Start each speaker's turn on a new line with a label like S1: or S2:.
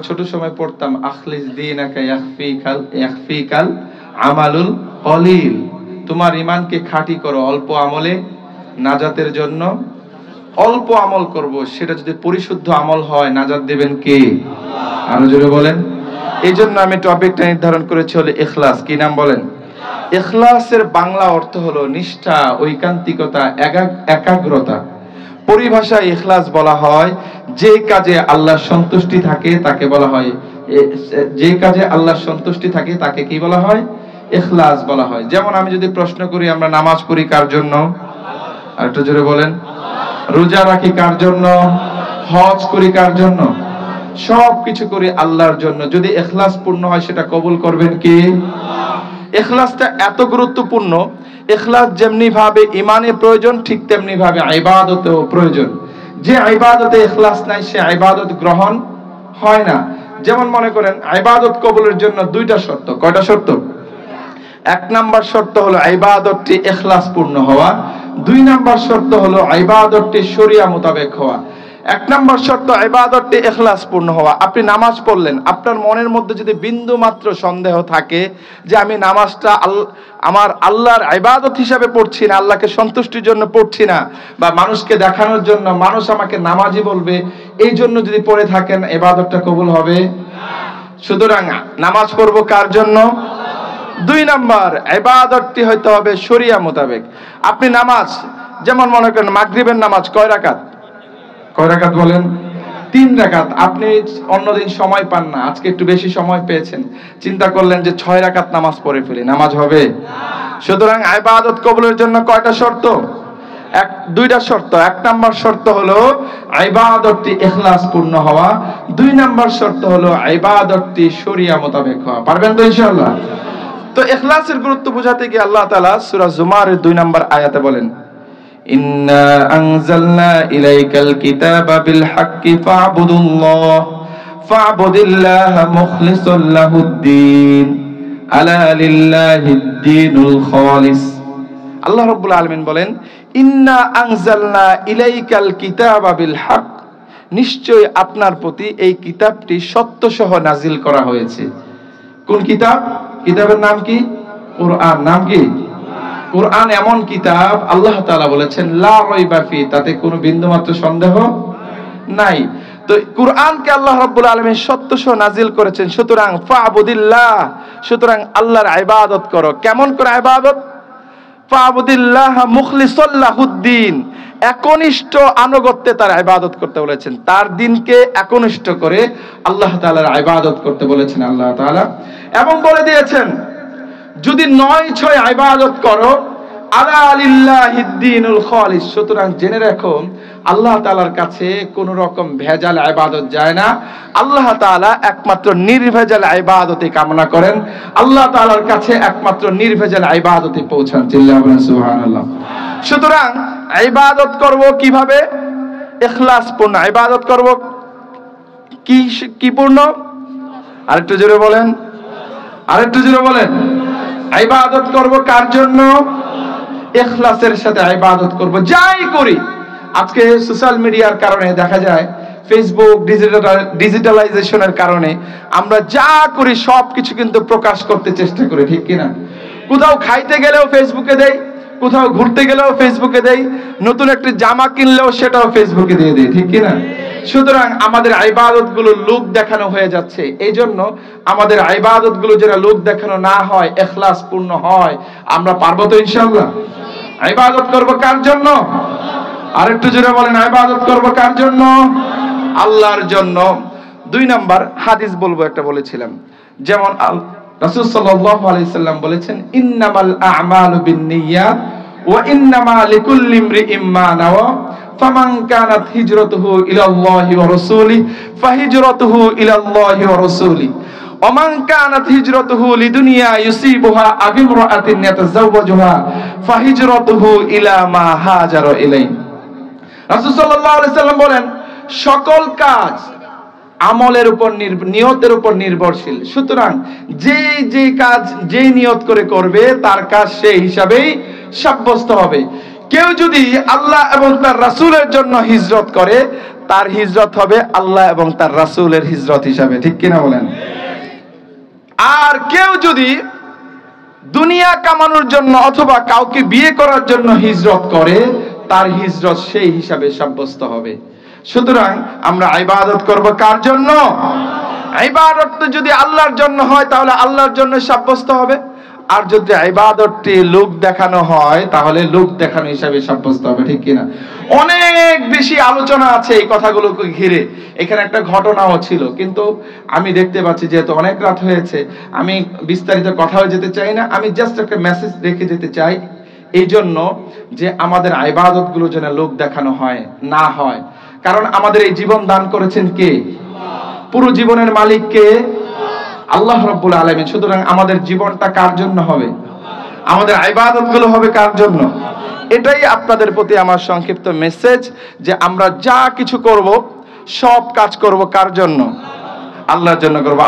S1: ছোট সময় পড়তাম আখলিস দীনাকা ইয়াখফিকাল আমালুল কলিল, তোমার ঈমানকে খাঁটি করো অল্প আমলে নাজাতের জন্য। অল্প আমল করব, সেটা যদি পরিশুদ্ধ আমল হয় নাজাত দেবেন কে? আরো জোরে বলেন। এই জন্য আমি টপিকটা নির্ধারণ করেছি হলো ইখলাস। কি নাম বলেন? ইখলাসের বাংলা অর্থ হলো নিষ্ঠা, ঐকান্তিকতা, একাগ্রতা। পরিভাষায় ইখলাস বলা হয় যে কাজে আল্লাহর সন্তুষ্টি থাকে তাকে বলা হয়, যে কাজে আল্লাহর সন্তুষ্টি থাকে তাকে কি বলা হয়? ইখলাস বলা হয়। যেমন আমি যদি প্রশ্ন করি, আমরা নামাজ পড়ি কার জন্য? আর একটু জোরে বলেন। রোজা রাখি কার জন্য? হজ করি কার জন্য? সব কিছু করি আল্লাহর জন্য। যদি ইখলাস পূর্ণ হয় সেটা কবুল করবেন কে? ইখলাসটা এত গুরুত্বপূর্ণ, ইখলাস যেমনি ভাবে ঈমানে প্রয়োজন ঠিক তেমনি ভাবে ইবাদতেও প্রয়োজন। যে ইবাদতে ইখলাস নাই সে ইবাদত গ্রহণ হয় না। যেমন মনে করেন ইবাদত কবুলের জন্য দুইটা শর্ত। কয়টা শর্ত? এক নাম্বার শর্ত হলো ইবাদতটি ইখলাস পূর্ণ হওয়া, দুই নাম্বার শর্ত হলো ইবাদতটি শরিয়া মোতাবেক হওয়া। এক নাম্বার শর্ত ইবাদতটি ইখলাস পূর্ণ হওয়া। আপনি নামাজ পড়লেন, আপনার মনের মধ্যে যদি বিন্দু মাত্র সন্দেহ থাকে যে আমি নামাজটা আমার আল্লাহর ইবাদত হিসাবে পড়ছি না, আল্লাহকে সন্তুষ্টির জন্য পড়ছি না, বা মানুষকে দেখানোর জন্য, মানুষ আমাকে নামাজি বলবে, এই জন্য যদি পড়ে থাকেন ইবাদতটা কবুল হবে না। সুতরাং নামাজ পড়বো কার জন্য? দুই নাম্বার ইবাদতটি হইতে হবে শরিয়া মোতাবেক। আপনি নামাজ, যেমন মনে করেন মাগরিবের নামাজ কয় রাকাত? কয় রাকাত বলেন? 3 রাকাত। আপনি অন্যদিন সময় পান না, আজকে একটু বেশি সময় পেয়েছেন, চিন্তা করলেন যে 6 রাকাত নামাজ পড়ে ফেলি, নামাজ হবে না। সুতরাং ইবাদত কবুলের জন্য কয়টা শর্ত? দুইটা শর্ত। এক নাম্বার শর্ত হলো ইবাদতটি ইখলাস পূর্ণ হওয়া, দুই নাম্বার শর্ত হলো ইবাদতটি শরিয়া মোতাবেক হওয়া। পারবেন তো ইনশাআল্লাহ? তো ইখলাসের গুরুত্ব বোঝাতে গিয়ে আল্লাহ তাআলা সূরা জুমারের 2 নম্বর আয়াতে বলেন, ইন্না আনজালনা ইলাইকাল কিতাবা বিল হাক্কি ফা'বুদিল্লাহা মুখলিসাল লাহুদ্দিন আলা লিল্লাহিদ-দীনুল খালিস। আল্লাহ রাব্বুল আলামিন বলেন, ইন্না আনজালনা ইলাইকাল কিতাবা বিল হক, নিশ্চয় আপনার প্রতি এই কিতাবটি সত্য সহ নাজিল করা হয়েছে। কোন কিতাব? কিতাবের নাম কি? কোরআন। নাম কি? কোরআন এমন কিতাব আল্লাহ তাআলা বলেছেন লা রাইবা ফি, তাতে কোনো বিন্দুমাত্র সন্দেহ নাই। তো কোরআনকে আল্লাহ রাব্বুল আলামিন সত্য সহ নাজিল করেছেন। সুতরাং ফা'বুদিল্লাহ, সুতরাং আল্লাহর ইবাদত করো। কেমন করে ইবাদত? ফা'বুদিল্লাহ মুখলিসাল লাহুদ্দিন, একনিষ্ঠ আনুগত্যে তার ইবাদত করতে বলেছেন। তার দিনকে একনিষ্ঠ করে আল্লাহ তাআলার ইবাদত করতে বলেছেন আল্লাহ তাআলা। এবং বলে দিয়েছেন যদি 9-6 ইবাদত করো আলা লিল্লাহিদ-দীনুল খালিস, সুতরাং জেনে রাখো আল্লাহ তাআলার কাছে কোন রকম ভেজাল ইবাদত যায় না। আল্লাহ তাআলা একমাত্র নির্ভেজাল ইবাদতে কামনা করেন। আল্লাহ তাআলার কাছে একমাত্র নির্ভেজাল ইবাদতে পৌঁছান। চিল্লায়া বলেন সুবহানাল্লাহ। সুতরাং ইবাদত করব কিভাবে? ইখলাস পূর্ণ ইবাদত করব। কি পূর্ণ? আরেকটু জোরে বলেন, আরেকটু জোরে বলেন। ইবাদত করব কার জন্য? ইখলাসের সাথে ইবাদত করব। যাই করি, আজকে সোশ্যাল মিডিয়ার কারণে দেখা যায়, ফেসবুক ডিজিটালাইজেশনের কারণে আমরা যা করি সবকিছু কিন্তু প্রকাশ করতে চেষ্টা করি, ঠিক কিনা? কোথাও খাইতে গেলেও ফেসবুকে দেই, কোথাও ঘুরতে গেলেও ফেসবুকে দেই, নতুন একটা জামা কিনলেও সেটাও ফেসবুকে দিয়ে দেই, ঠিক কিনা? সুতরাং আমাদের ইবাদত গুলো লোক দেখানো হয়ে যাচ্ছে। এই জন্য আমাদের ইবাদত গুলো যেটা লোক দেখানো না হয়, ইখলাস পূর্ণ হয়, আমরা পারবো তো ইনশাআল্লাহ? ইবাদত করব কার জন্য? আরেকটু জোরে বলেন, ইবাদত করব কার জন্য? আল্লাহর জন্য। 2 নাম্বার হাদিস বলবো, একটা বলেছিলাম, যেমন রাসূল সাল্লাল্লাহু আলাইহি সাল্লাম বলেছেন ইন্নামাল আ'মালু বিন্নিয়াত ওয়া ইন্নামা লিকুল্লি ইমরিইম মা নাওয়া ফামান কানাত হিজরাতুহু ইলাল্লাহি ওয়া রাসূলিহি ফাহিজরাতুহু ইলাল্লাহি ওয়া রাসূলিহি ওয়া মান কানাত হিজরাতুহু লিদুনিয়া ইউসিবুহা আও ইমরাআতিন ইয়াতাযাওয়াজুহা ফাহিজরাতুহু ইলা মা হাজারা ইলাইহি। রাসূল সাল্লাল্লাহু আলাইহি সাল্লাম বলেন সকল কাজ আমলের উপর নিয়তের উপর নির্ভরশীল। সুতরাং যে কাজ যে নিয়ত করে করবে তার কাজ সেই হিসাবেই সাব্যস্ত হবে। কেউ যদি আল্লাহ এবং তার রাসূলের জন্য হিজরত করে তার হিজরত হবে আল্লাহ এবং তার রাসূলের হিজরত হিসাবে, ঠিক কিনা বলেন? আর কেউ যদি দুনিয়া কামানোর জন্য অথবা কাউকে বিয়ে করার জন্য হিজরত করে, তার হিজরত সেই হিসাবে সাব্যস্ত হবে। সুতরাং আমরা ইবাদত করব কার জন্য? ইবাদত যদি আল্লাহর জন্য হয় তাহলে আল্লাহর জন্য সাব্যস্ত হবে, আর যদি ইবাদতটি লোক দেখানো হয় তাহলে লোক দেখানো হিসাবে সাব্যস্ত হবে, ঠিক কিনা? অনেক বেশি আলোচনা আছে এই কথাগুলোকে ঘিরে। এখানে একটা ঘটনাও ছিল, কিন্তু আমি দেখতে পাচ্ছি যেহেতু অনেক রাত হয়েছে, আমি বিস্তারিত কথাও যেতে চাই না। আমি জাস্ট একটা মেসেজ রেখে যেতে চাই, এই জন্য যে আমাদের ইবাদতগুলো যেন লোক দেখানো হয় না হয়। কারণ আমাদের এই জীবন দান করেছেন কে? পুরো জীবনের মালিক কে? আল্লাহ রাব্বুল আলামিন। সুতরাং আমাদের জীবনটা কার জন্য হবে? আমাদের ইবাদতগুলো হবে কার জন্য? এটাই আপনাদের প্রতি আমার সংক্ষিপ্ত মেসেজ, যে আমরা যা কিছু করব সব কাজ করব কার জন্য? আল্লাহর জন্য করব।